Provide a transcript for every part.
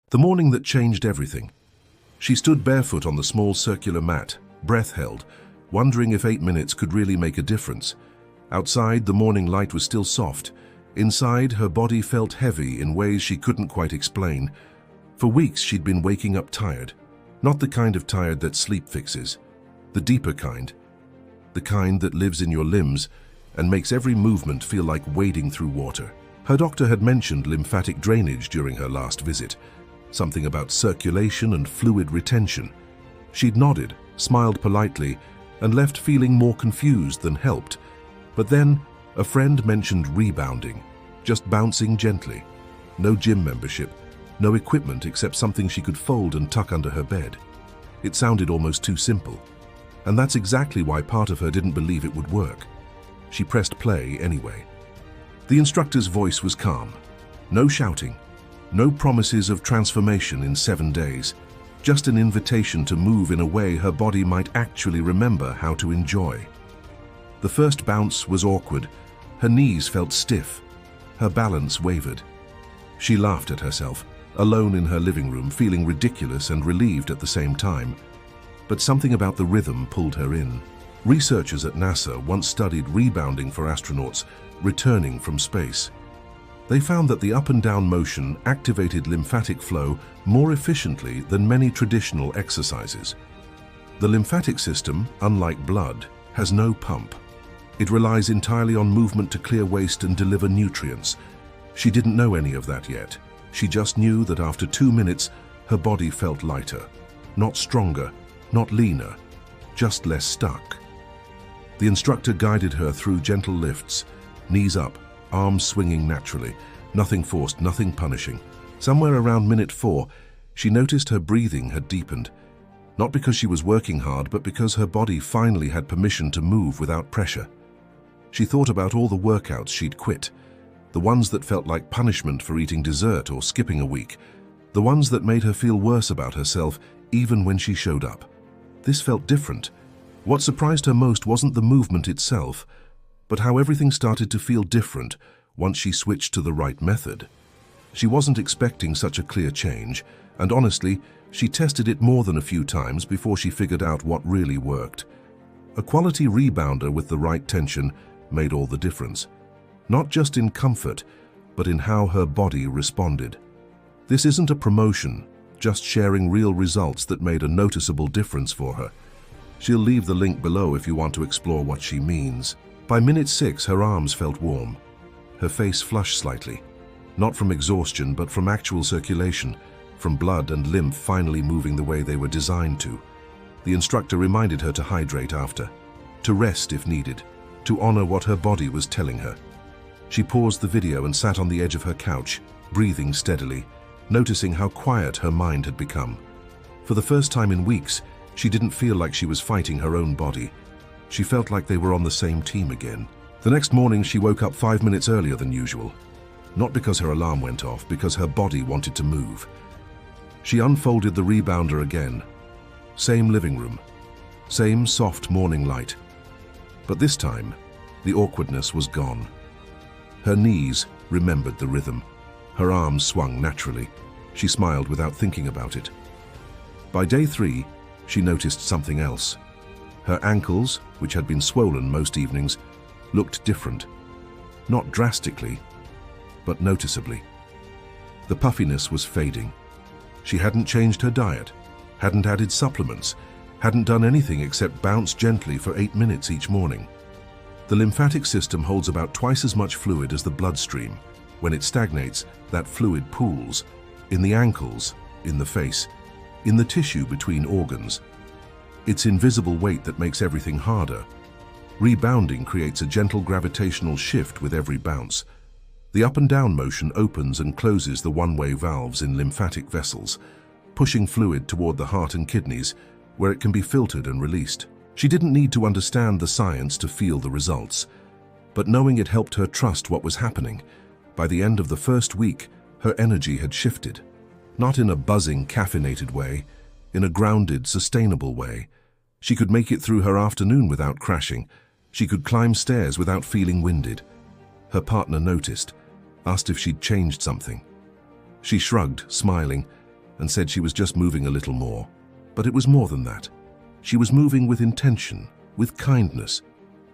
The morning that changed everything. She stood barefoot on the small circular mat, breath held, wondering if 8 minutes could really make a difference. Outside, the morning light was still soft. Inside, her body felt heavy in ways she couldn't quite explain. For weeks, she'd been waking up tired. Not the kind of tired that sleep fixes. The deeper kind. The kind that lives in your limbs and makes every movement feel like wading through water. Her doctor had mentioned lymphatic drainage during her last visit. Something about circulation and fluid retention. She'd nodded, smiled politely, and left feeling more confused than helped. But then, a friend mentioned rebounding, just bouncing gently. No gym membership, no equipment except something she could fold and tuck under her bed. It sounded almost too simple. And that's exactly why part of her didn't believe it would work. She pressed play anyway. The instructor's voice was calm. No shouting. No promises of transformation in 7 days, just an invitation to move in a way her body might actually remember how to enjoy. The first bounce was awkward. Her knees felt stiff. Her balance wavered. She laughed at herself, alone in her living room, feeling ridiculous and relieved at the same time. But something about the rhythm pulled her in. Researchers at NASA once studied rebounding for astronauts returning from space. They found that the up and down motion activated lymphatic flow more efficiently than many traditional exercises. The lymphatic system, unlike blood, has no pump. It relies entirely on movement to clear waste and deliver nutrients. She didn't know any of that yet. She just knew that after 2 minutes, her body felt lighter. Not stronger, not leaner, just less stuck. The instructor guided her through gentle lifts, knees up, arms swinging naturally, nothing forced, nothing punishing. Somewhere around minute 4, she noticed her breathing had deepened. Not because she was working hard, but because her body finally had permission to move without pressure. She thought about all the workouts she'd quit, the ones that felt like punishment for eating dessert or skipping a week, the ones that made her feel worse about herself even when she showed up. This felt different. What surprised her most wasn't the movement itself, but how everything started to feel different once she switched to the right method. She wasn't expecting such a clear change, and honestly, she tested it more than a few times before she figured out what really worked. A quality rebounder with the right tension made all the difference, not just in comfort, but in how her body responded. This isn't a promotion, just sharing real results that made a noticeable difference for her. She'll leave the link below if you want to explore what she means. By minute 6, her arms felt warm. Her face flushed slightly, not from exhaustion, but from actual circulation, from blood and lymph finally moving the way they were designed to. The instructor reminded her to hydrate after, to rest if needed, to honor what her body was telling her. She paused the video and sat on the edge of her couch, breathing steadily, noticing how quiet her mind had become. For the first time in weeks, she didn't feel like she was fighting her own body. She felt like they were on the same team again. The next morning, she woke up 5 minutes earlier than usual. Not because her alarm went off, because her body wanted to move. She unfolded the rebounder again. Same living room, same soft morning light. But this time, the awkwardness was gone. Her knees remembered the rhythm. Her arms swung naturally. She smiled without thinking about it. By day 3, she noticed something else. Her ankles, which had been swollen most evenings, looked different. Not drastically, but noticeably. The puffiness was fading. She hadn't changed her diet, hadn't added supplements, hadn't done anything except bounce gently for 8 minutes each morning. The lymphatic system holds about twice as much fluid as the bloodstream. When it stagnates, that fluid pools, in the ankles, in the face, in the tissue between organs. It's invisible weight that makes everything harder. Rebounding creates a gentle gravitational shift with every bounce. The up and down motion opens and closes the one-way valves in lymphatic vessels, pushing fluid toward the heart and kidneys, where it can be filtered and released. She didn't need to understand the science to feel the results, but knowing it helped her trust what was happening. By the end of the first week, her energy had shifted. Not in a buzzing, caffeinated way, in a grounded, sustainable way. She could make it through her afternoon without crashing. She could climb stairs without feeling winded. Her partner noticed, asked if she'd changed something. She shrugged, smiling, and said she was just moving a little more. But it was more than that. She was moving with intention, with kindness,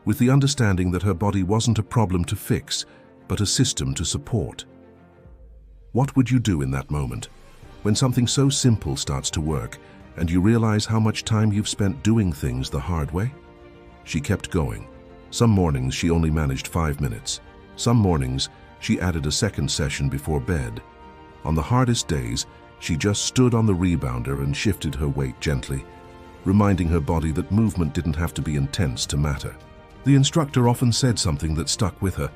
with the understanding that her body wasn't a problem to fix, but a system to support. What would you do in that moment, when something so simple starts to work and you realize how much time you've spent doing things the hard way? She kept going. Some mornings she only managed 5 minutes. Some mornings she added a second session before bed. On the hardest days, she just stood on the rebounder and shifted her weight gently, reminding her body that movement didn't have to be intense to matter. The instructor often said something that stuck with her.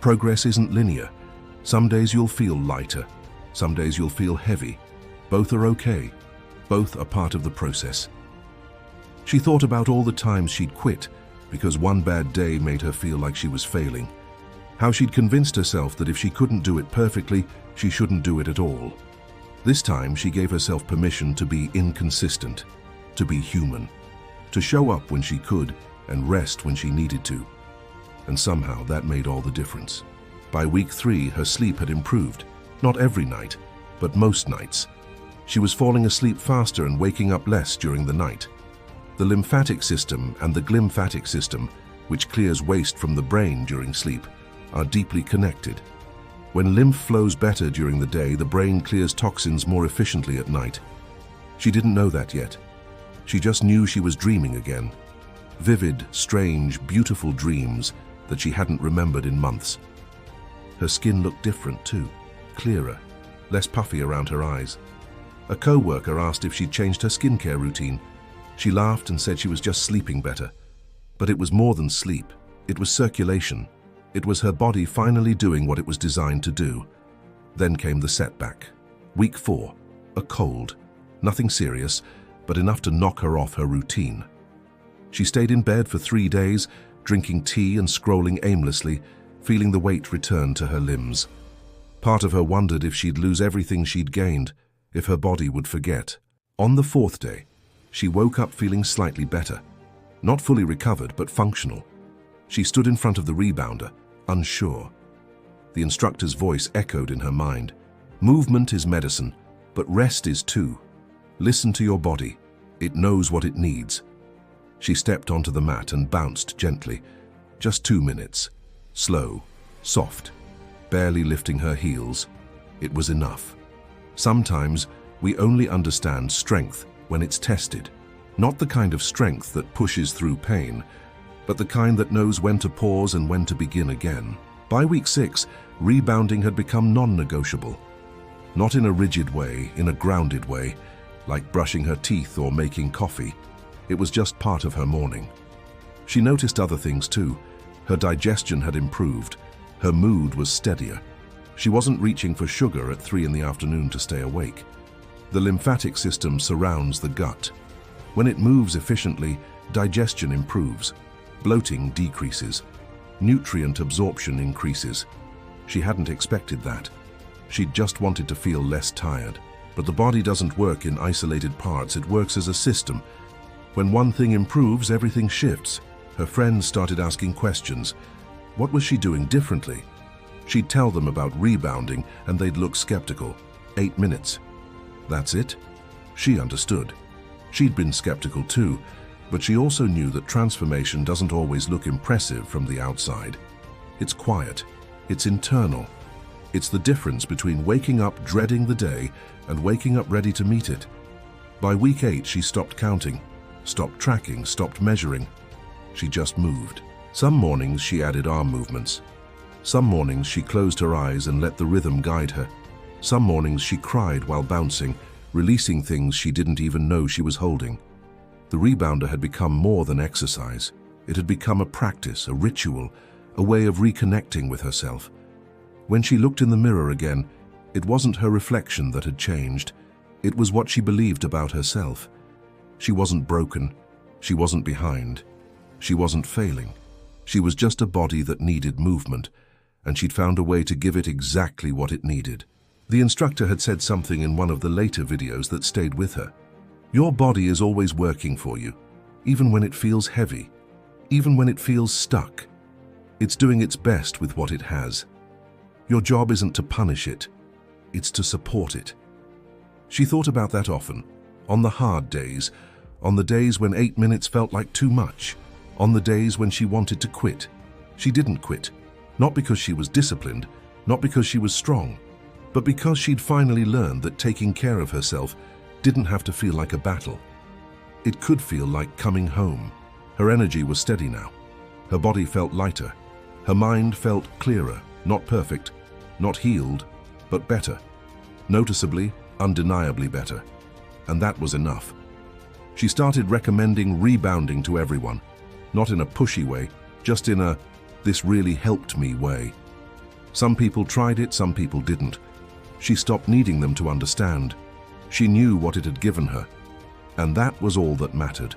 Progress isn't linear. Some days you'll feel lighter. Some days you'll feel heavy. Both are okay. Both are part of the process. She thought about all the times she'd quit because one bad day made her feel like she was failing. How she'd convinced herself that if she couldn't do it perfectly, she shouldn't do it at all. This time she gave herself permission to be inconsistent, to be human, to show up when she could and rest when she needed to. And somehow that made all the difference. By week 3, her sleep had improved. Not every night, but most nights. She was falling asleep faster and waking up less during the night. The lymphatic system and the glymphatic system, which clears waste from the brain during sleep, are deeply connected. When lymph flows better during the day, the brain clears toxins more efficiently at night. She didn't know that yet. She just knew she was dreaming again. Vivid, strange, beautiful dreams that she hadn't remembered in months. Her skin looked different too, clearer, less puffy around her eyes. A co-worker asked if she'd changed her skincare routine. She laughed and said she was just sleeping better. But it was more than sleep. It was circulation. It was her body finally doing what it was designed to do. Then came the setback. Week 4, a cold. Nothing serious, but enough to knock her off her routine. She stayed in bed for 3 days, drinking tea and scrolling aimlessly, feeling the weight return to her limbs. Part of her wondered if she'd lose everything she'd gained, if her body would forget. On the 4th day, she woke up feeling slightly better. Not fully recovered, but functional. She stood in front of the rebounder, unsure. The instructor's voice echoed in her mind. Movement is medicine, but rest is too. Listen to your body. It knows what it needs. She stepped onto the mat and bounced gently. Just 2 minutes. Slow, soft, barely lifting her heels. It was enough. Sometimes we only understand strength when it's tested. Not the kind of strength that pushes through pain, but the kind that knows when to pause and when to begin again. By week 6, rebounding had become non-negotiable. Not in a rigid way, in a grounded way, like brushing her teeth or making coffee. It was just part of her morning. She noticed other things too. Her digestion had improved. Her mood was steadier. She wasn't reaching for sugar at 3 in the afternoon to stay awake. The lymphatic system surrounds the gut. When it moves efficiently, digestion improves. Bloating decreases. Nutrient absorption increases. She hadn't expected that. She'd just wanted to feel less tired. But the body doesn't work in isolated parts, it works as a system. When one thing improves, everything shifts. Her friends started asking questions. What was she doing differently? She'd tell them about rebounding and they'd look skeptical. 8 minutes. That's it? She understood. She'd been skeptical too, but she also knew that transformation doesn't always look impressive from the outside. It's quiet. It's internal. It's the difference between waking up dreading the day and waking up ready to meet it. By week 8, she stopped counting, stopped tracking, stopped measuring. She just moved. Some mornings she added arm movements. Some mornings she closed her eyes and let the rhythm guide her. Some mornings she cried while bouncing, releasing things she didn't even know she was holding. The rebounder had become more than exercise. It had become a practice, a ritual, a way of reconnecting with herself. When she looked in the mirror again, it wasn't her reflection that had changed. It was what she believed about herself. She wasn't broken. She wasn't behind. She wasn't failing. She was just a body that needed movement, and she'd found a way to give it exactly what it needed. The instructor had said something in one of the later videos that stayed with her. Your body is always working for you, even when it feels heavy, even when it feels stuck. It's doing its best with what it has. Your job isn't to punish it, it's to support it. She thought about that often, on the hard days, on the days when 8 minutes felt like too much, on the days when she wanted to quit. She didn't quit, not because she was disciplined, not because she was strong, but because she'd finally learned that taking care of herself didn't have to feel like a battle. It could feel like coming home. Her energy was steady now. Her body felt lighter. Her mind felt clearer, not perfect, not healed, but better. Noticeably, undeniably better. And that was enough. She started recommending rebounding to everyone, not in a pushy way, just in a "this really helped me" way. Some people tried it, some people didn't. She stopped needing them to understand. She knew what it had given her, and that was all that mattered.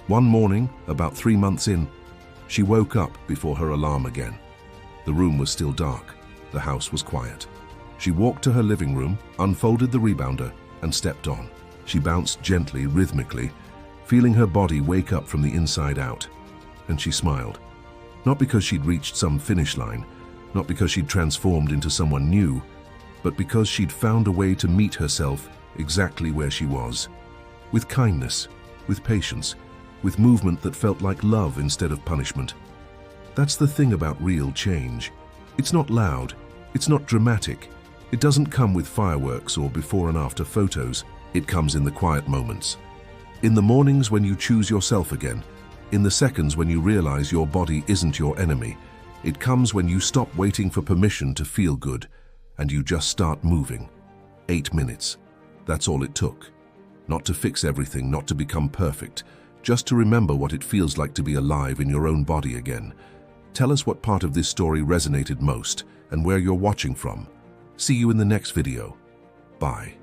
One morning, about 3 months in, she woke up before her alarm again. The room was still dark. The house was quiet. She walked to her living room, unfolded the rebounder, and stepped on. She bounced gently, rhythmically, feeling her body wake up from the inside out. And she smiled. Not because she'd reached some finish line, not because she'd transformed into someone new, but because she'd found a way to meet herself exactly where she was. With kindness, with patience, with movement that felt like love instead of punishment. That's the thing about real change. It's not loud, it's not dramatic. It doesn't come with fireworks or before and after photos. It comes in the quiet moments. In the mornings when you choose yourself again, in the seconds when you realize your body isn't your enemy. It comes when you stop waiting for permission to feel good and you just start moving. 8 minutes. That's all it took. Not to fix everything, not to become perfect, just to remember what it feels like to be alive in your own body again. Tell us what part of this story resonated most and where you're watching from. See you in the next video. Bye.